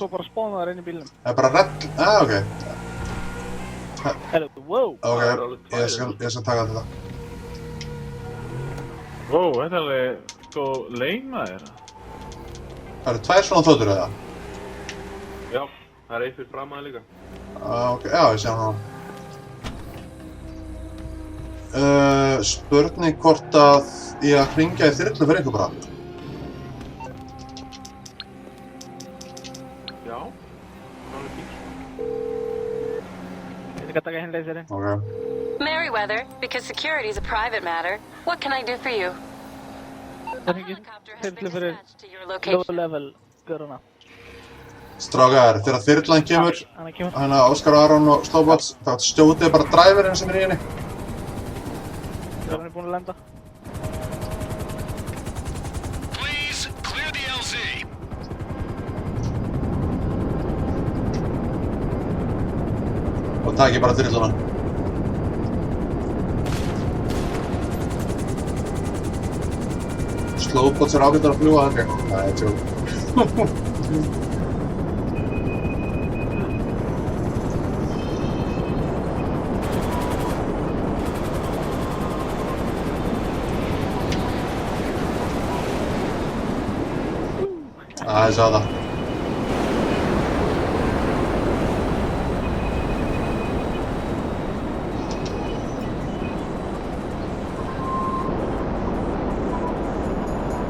svo bara spána þær inn í bílnum. Það er bara redd... ok. Hello, wow! Ok, ég skal taka þetta. Wow, þetta er alveg, sko, leima þér. Það eru tvær svona þotur eða? Já, það er eitt fyrir fram að líka. Ok, já, ég sé hann á. Spurning hvort að ég að hringja í þyrlu fyrir ykkur bara. Já, það er fínt. Ég skal taka hinn laserinn. Ok. Merryweather, because security is a private matter. What can I do for you? A Það hringir helicopter has been þyrlu fyrir dispatched to your low location. level göruna. Strákar, þegar þyrlan kemur, Hann kemur. hérna Óskar Aron og Slowbots, þá stjótið bara driverinn sem er í henni. Hann er búinn að lenda. Please clear the LZ. Og takk bara þyrluna. Slowbots er ágættur að fljúga þangað. Það er tjók. Ég sá það.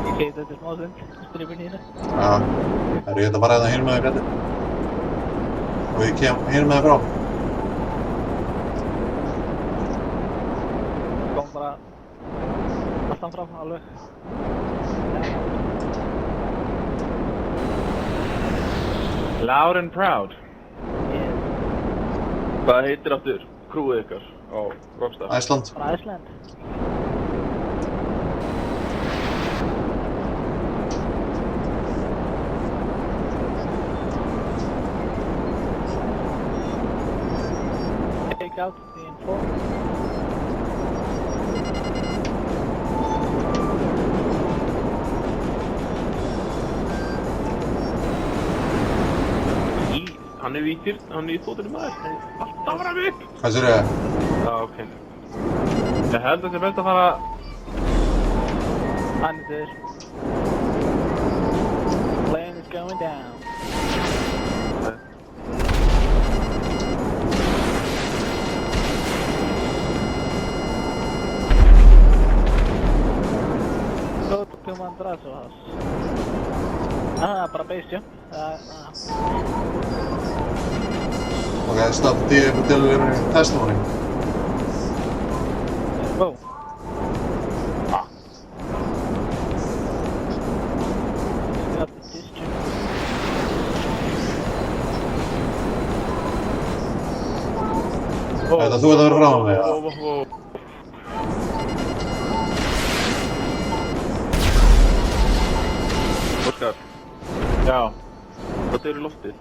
Ég keiti þetta smá stund, stripin í henni. Já. Ég geta bara hérna hinum með þér gæti. Og ég kem hinum með þér frá. Kom bara aftan frá, alveg. Loud and proud. Yes. Hvað heitir aftur krúið ykkar á Rockstar? Æsland. Bara Iceland. Take out the info. Hann er í þóttunum maður. Alltaf fram upp! Hvað sér ég? Já, ok. Ég held að það sé best að fara... Hann er þér. Plane is going down. Go to Mandrazo house. Bara base jump. Ok, stopp tíu upp til testimony. Wow. Got the district. Þetta þú ert að vera frá mig, já. Óskar. Já. Þetta eru loftið.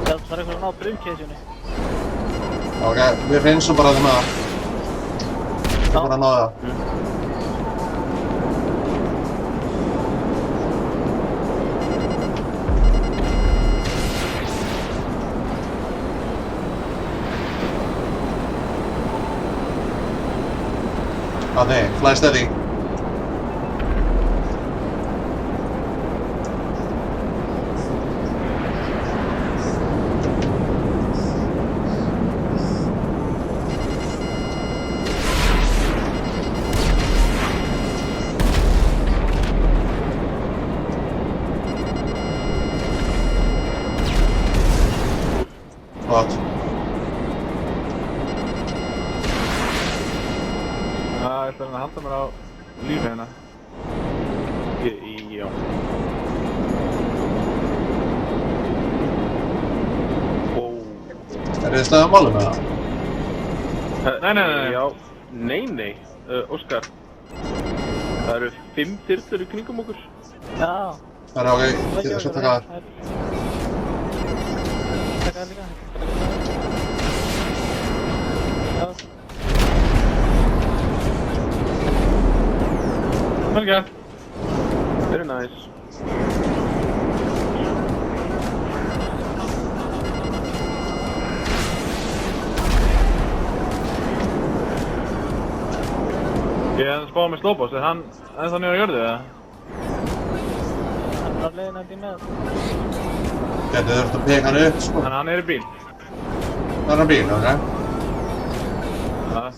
Það var eitthvað að ná brimkeisjunni. Ok, við hreinsum bara það með það. Það er bara að ná það. Nei, fly steady. Gott. Það ætlar hann að halda mér á lífi hérna. Já. Er þið slegað málum með það? Nei. Já. Nei. Óskar. Það eru 5 þyrlur í kringum okkur. Já. Það er ok, ég skal taka þær. Taka þær líka. Já. Vel gert. Very nice. Ég er að spá með slowboss, hann ennþá niður á jörðu eða? Hann er á leiðin að því með. Gæti þurft að peka hann upp, sko. Þannig að hann er í bíl. Það er hann bíl, ok? Það.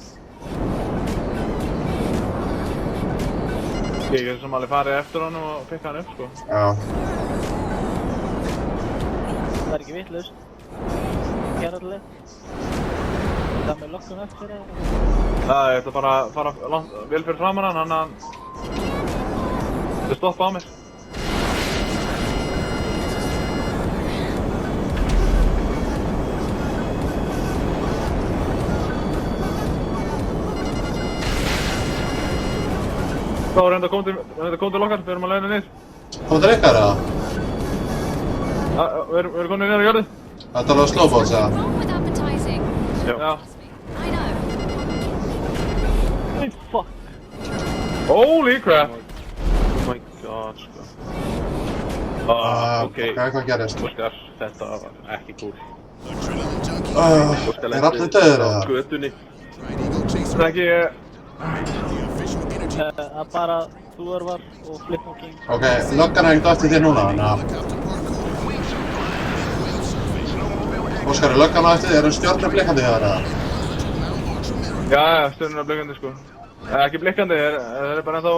Ég get sem alveg farið eftir honum og pikka hann upp, sko. Já. Það er ekki vitlaust. Gerðarlega. Það með lokkun eftir það. Það er bara að fara vel fyrir framan hann, hann þetta stoppa á mér. Þá er reynda að koma til okkar, við erum að leiðina niður. Komum til ykkar, eða? Við erum komin niður á jörðu. Þetta er alveg slowbox, eða? Wrong with advertising. Já. I know. Hey, fuck. Holy crap! Oh my god, sko. Ok. Hvað gerist? Óskar, þetta var ekki cool. Er allir döður, eða? Götunni. Það er ekki... Að bara þú var og Flipmore King. Ok, löggan er ekkert eftir þér núna, þannig að... Óskar, er löggan á eftir þér? Er hann stjórnlega blikkandi hjá þér, eða? Já, stjórnlega blikkandi, sko. Ekki blikkandi, það er bara ennþá...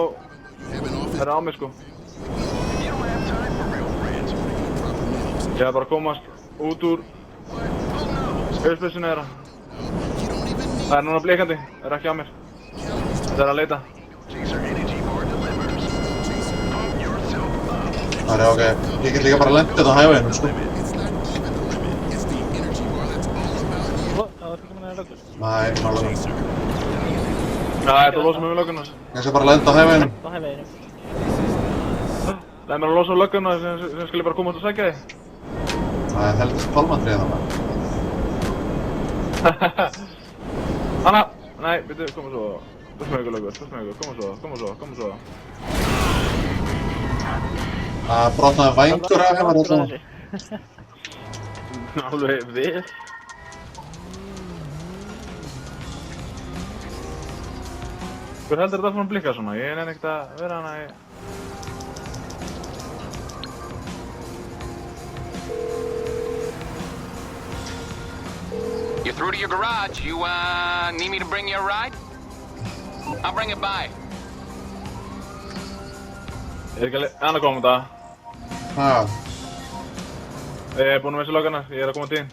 Það er á mig, sko. Ég er bara að komast út úr... Spacepacinu þeirra. Það er núna blikkandi, það er ekki á mér. Það er að leita. Það er ok, ég get líka bara lendið þetta á hægveginum, sko. Hvað? Það var ekki með það löggur. Nei, nálega. Já, þetta losa mig við lögguna. Ég skal bara lenda á hægveginum. Það hefði einu. Það er mér að losa lögguna sem skulle bara koma út og sækja þig. Það er heldur pálmandrið þannig. Hanna! Nei, byrju, koma svo. Burt með ykkur löggur, koma svo. Það brotnaði vængur af hérna þetta. Alveg vel. Hver heldur þetta að fara að blikka svona? Ég nenni ekkert að vera hana í... You're through to your garage. You, need me to bring you a ride? I'll bring it by. Ég er ekki að koma þetta. Hæ? Ég er búinn að missa lögguna, ég er að koma til þín.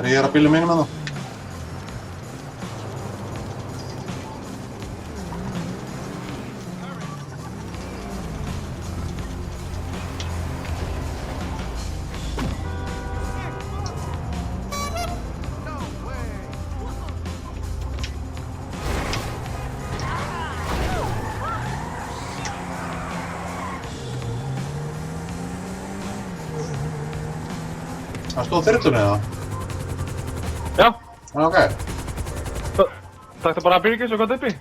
Ég er að bílum mig með það. Það stóð þyrlunni eða? Já. Ok. Takk bara að byrja svo gott uppi.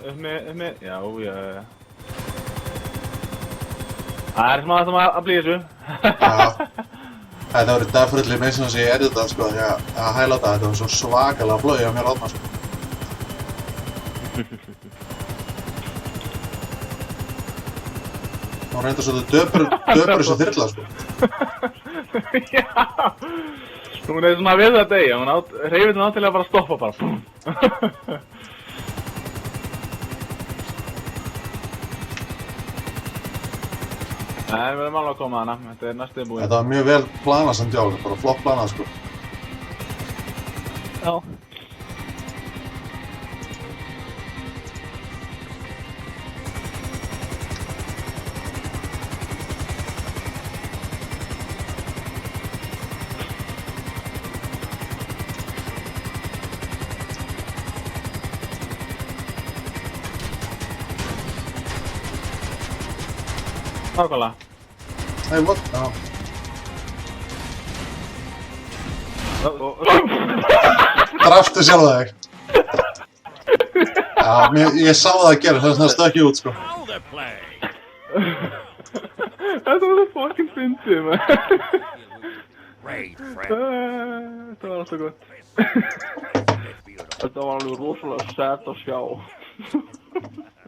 Upp með, já. Það er smá að blíða þessu. Já. Þetta voru definitely missions ég edita sko, því að highlighta þetta var svo svakalega blóðið á mér átna sko. Hún reynda svolítið döpur þessu þyrla sko. Já. Hún er svona við það degi, hreyfir hún átilega bara að stoppa bara. Nei, við erum alveg að koma hana, þetta er næstu búinn. Þetta var mjög vel planað samt já, bara flott planað sko. Já. Nákvæmlega. Ei, what? Já. Draftu sjálf þig. Já, ég sá það að gera, það stökk út, sko. Now the play. Þetta var svo fucking fyndið, maður. Great, friend. Þetta var alltaf gott. Þetta var alveg rosalega sad að sjá.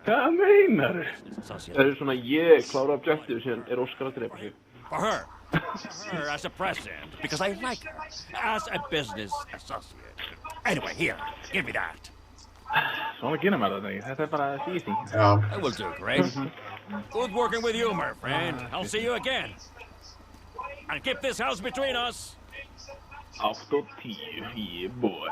Hvað meinar þau? Það er svona ég klára objektífi síðan er Óskar að drepa sig. For her. Her as a present, because I like her as a business associate. Anyway, here, give me that. Svona kynna mér þetta ekki, þetta er bara easy. Já. I will do, great. Good working with you, my friend. I'll see you again. And keep this house between us. 8 og 10, yeah boy.